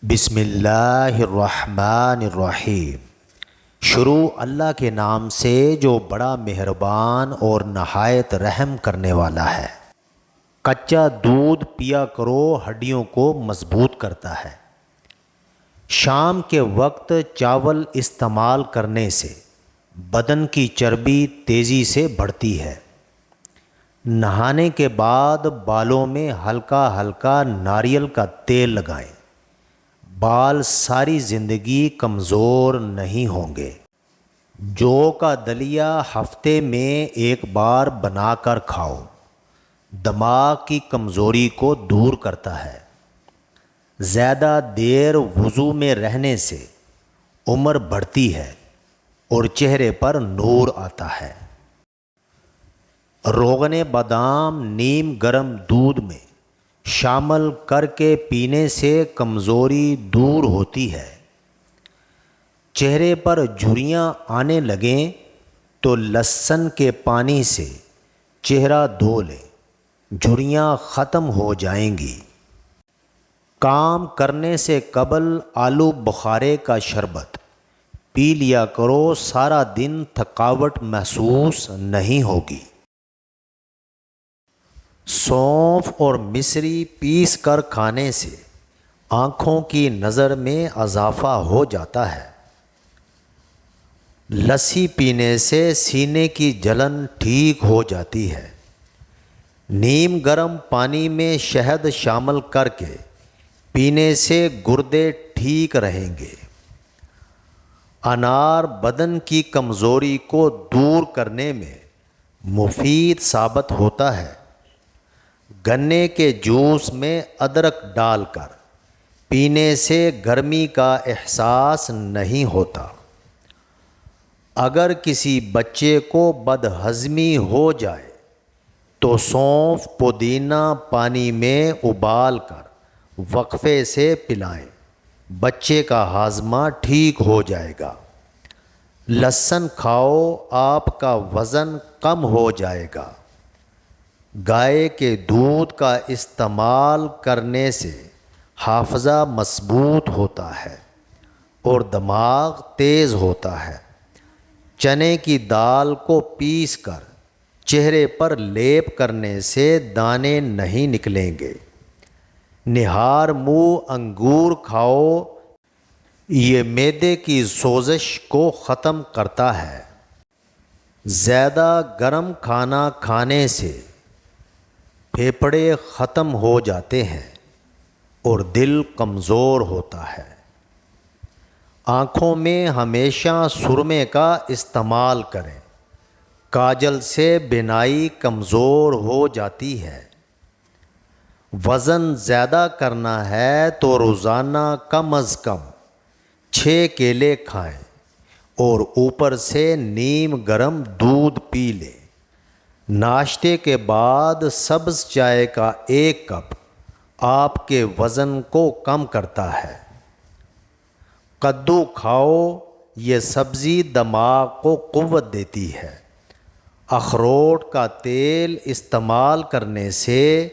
بسم اللہ الرحمن الرحیم۔ شروع اللہ کے نام سے جو بڑا مہربان اور نہایت رحم کرنے والا ہے۔ کچا دودھ پیا کرو، ہڈیوں کو مضبوط کرتا ہے۔ شام کے وقت چاول استعمال کرنے سے بدن کی چربی تیزی سے بڑھتی ہے۔ نہانے کے بعد بالوں میں ہلکا ہلکا ناریل کا تیل لگائیں، بال ساری زندگی کمزور نہیں ہوں گے۔ جو کا دلیا ہفتے میں ایک بار بنا کر کھاؤ، دماغ کی کمزوری کو دور کرتا ہے۔ زیادہ دیر وضو میں رہنے سے عمر بڑھتی ہے اور چہرے پر نور آتا ہے۔ روغن بادام نیم گرم دودھ میں شامل کر کے پینے سے کمزوری دور ہوتی ہے۔ چہرے پر جھریاں آنے لگیں تو لہسن کے پانی سے چہرہ دھو لیں، جھریاں ختم ہو جائیں گی۔ کام کرنے سے قبل آلو بخارے کا شربت پی لیا کرو، سارا دن تھکاوٹ محسوس نہیں ہوگی۔ سونف اور مصری پیس کر کھانے سے آنکھوں کی نظر میں اضافہ ہو جاتا ہے۔ لسی پینے سے سینے کی جلن ٹھیک ہو جاتی ہے۔ نیم گرم پانی میں شہد شامل کر کے پینے سے گردے ٹھیک رہیں گے۔ انار بدن کی کمزوری کو دور کرنے میں مفید ثابت ہوتا ہے۔ گنے کے جوس میں ادرک ڈال کر پینے سے گرمی کا احساس نہیں ہوتا۔ اگر کسی بچے کو بدہضمی ہو جائے تو سونف پودینہ پانی میں ابال کر وقفے سے پلائیں، بچے کا ہاضمہ ٹھیک ہو جائے گا۔ لہسن کھاؤ، آپ کا وزن کم ہو جائے گا۔ گائے کے دودھ کا استعمال کرنے سے حافظہ مضبوط ہوتا ہے اور دماغ تیز ہوتا ہے۔ چنے کی دال کو پیس کر چہرے پر لیپ کرنے سے دانے نہیں نکلیں گے۔ نہار منہ انگور کھاؤ، یہ معدے کی سوزش کو ختم کرتا ہے۔ زیادہ گرم کھانا کھانے سے پھیپھڑے ختم ہو جاتے ہیں اور دل کمزور ہوتا ہے۔ آنکھوں میں ہمیشہ سرمے کا استعمال کریں، کاجل سے بینائی کمزور ہو جاتی ہے۔ وزن زیادہ کرنا ہے تو روزانہ کم از کم 6 کیلے کھائیں اور اوپر سے نیم گرم دودھ پی لیں۔ ناشتے کے بعد سبز چائے کا 1 کپ آپ کے وزن کو کم کرتا ہے۔ کدو کھاؤ، یہ سبزی دماغ کو قوت دیتی ہے۔ اخروٹ کا تیل استعمال کرنے سے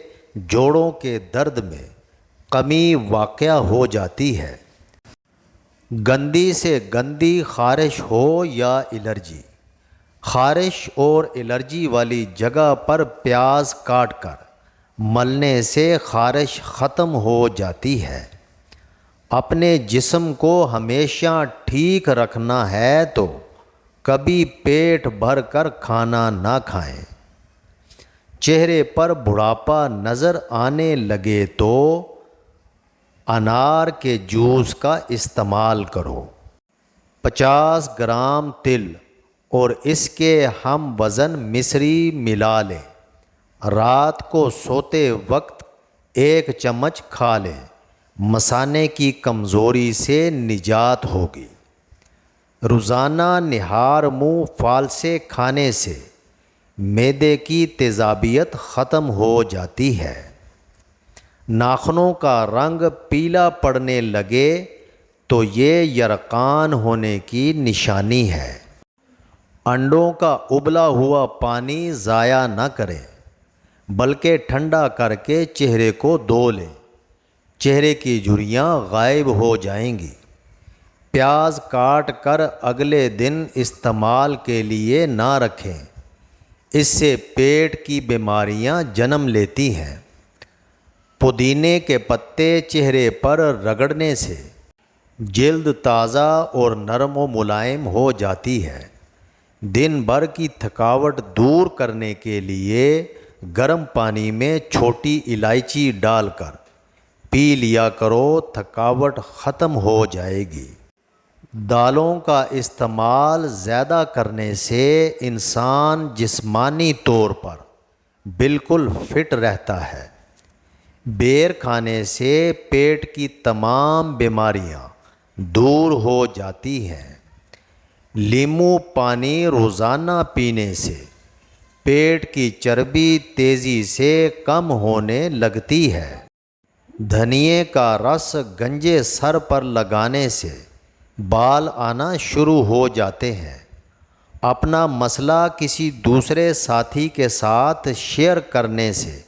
جوڑوں کے درد میں کمی واقع ہو جاتی ہے۔ گندی سے گندی خارش ہو یا الرجی، خارش اور الرجی والی جگہ پر پیاز کاٹ کر ملنے سے خارش ختم ہو جاتی ہے۔ اپنے جسم کو ہمیشہ ٹھیک رکھنا ہے تو کبھی پیٹ بھر کر کھانا نہ کھائیں۔ چہرے پر بڑھاپا نظر آنے لگے تو انار کے جوس کا استعمال کرو۔ 50 گرام تل اور اس کے ہم وزن مصری ملا لیں۔ رات کو سوتے وقت 1 چمچ کھا لیں، مثانے کی کمزوری سے نجات ہوگی۔ روزانہ نہار منہ پھال سے کھانے سے معدے کی تیزابیت ختم ہو جاتی ہے۔ ناخنوں کا رنگ پیلا پڑنے لگے تو یہ یرقان ہونے کی نشانی ہے۔ انڈوں کا ابلا ہوا پانی ضائع نہ کریں، بلکہ ٹھنڈا کر کے چہرے کو دھو لیں۔ چہرے کی جھریاں غائب ہو جائیں گی۔ پیاز کاٹ کر اگلے دن استعمال کے لیے نہ رکھیں، اس سے پیٹ کی بیماریاں جنم لیتی ہیں۔ پودینے کے پتے چہرے پر رگڑنے سے جلد تازہ اور نرم و ملائم ہو جاتی ہے۔ دن بھر کی تھکاوٹ دور کرنے کے لیے گرم پانی میں چھوٹی الائچی ڈال کر پی لیا کرو، تھکاوٹ ختم ہو جائے گی۔ دالوں کا استعمال زیادہ کرنے سے انسان جسمانی طور پر بالکل فٹ رہتا ہے۔ بیر کھانے سے پیٹ کی تمام بیماریاں دور ہو جاتی ہیں۔ لیموں پانی روزانہ پینے سے پیٹ کی چربی تیزی سے کم ہونے لگتی ہے۔ دھنیے کا رس گنجے سر پر لگانے سے بال آنا شروع ہو جاتے ہیں۔ اپنا مسئلہ کسی دوسرے ساتھی کے ساتھ شیئر کرنے سے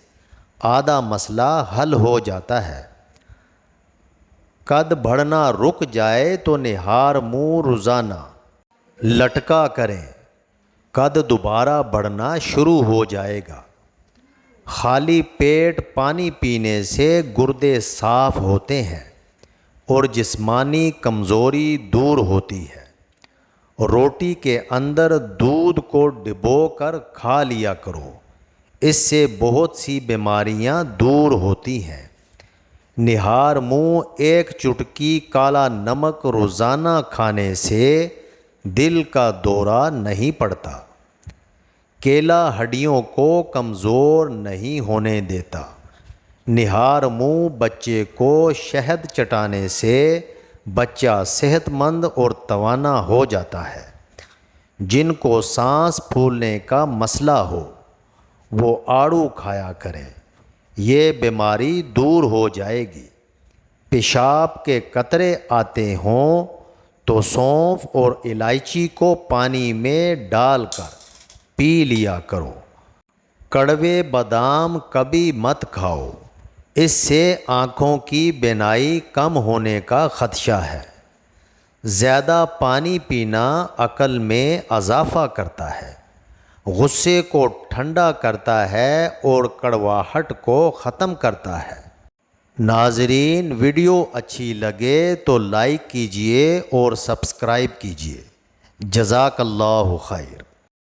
آدھا مسئلہ حل ہو جاتا ہے۔ قد بڑھنا رک جائے تو نہار منہ روزانہ لٹکا کریں، قد دوبارہ بڑھنا شروع ہو جائے گا۔ خالی پیٹ پانی پینے سے گردے صاف ہوتے ہیں اور جسمانی کمزوری دور ہوتی ہے۔ روٹی کے اندر دودھ کو ڈبو کر کھا لیا کرو، اس سے بہت سی بیماریاں دور ہوتی ہیں۔ نہار منہ ایک چٹکی کالا نمک روزانہ کھانے سے دل کا دورہ نہیں پڑتا۔ کیلا ہڈیوں کو کمزور نہیں ہونے دیتا۔ نہار منہ بچے کو شہد چٹانے سے بچہ صحت مند اور توانا ہو جاتا ہے۔ جن کو سانس پھولنے کا مسئلہ ہو وہ آڑو کھایا کریں، یہ بیماری دور ہو جائے گی۔ پیشاب کے قطرے آتے ہوں تو سونف اور الائچی کو پانی میں ڈال کر پی لیا کرو۔ کڑوے بادام کبھی مت کھاؤ، اس سے آنکھوں کی بینائی کم ہونے کا خدشہ ہے۔ زیادہ پانی پینا عقل میں اضافہ کرتا ہے، غصے کو ٹھنڈا کرتا ہے اور کڑواہٹ کو ختم کرتا ہے۔ ناظرین، ویڈیو اچھی لگے تو لائک کیجئے اور سبسکرائب کیجئے۔ جزاک اللہ خیر۔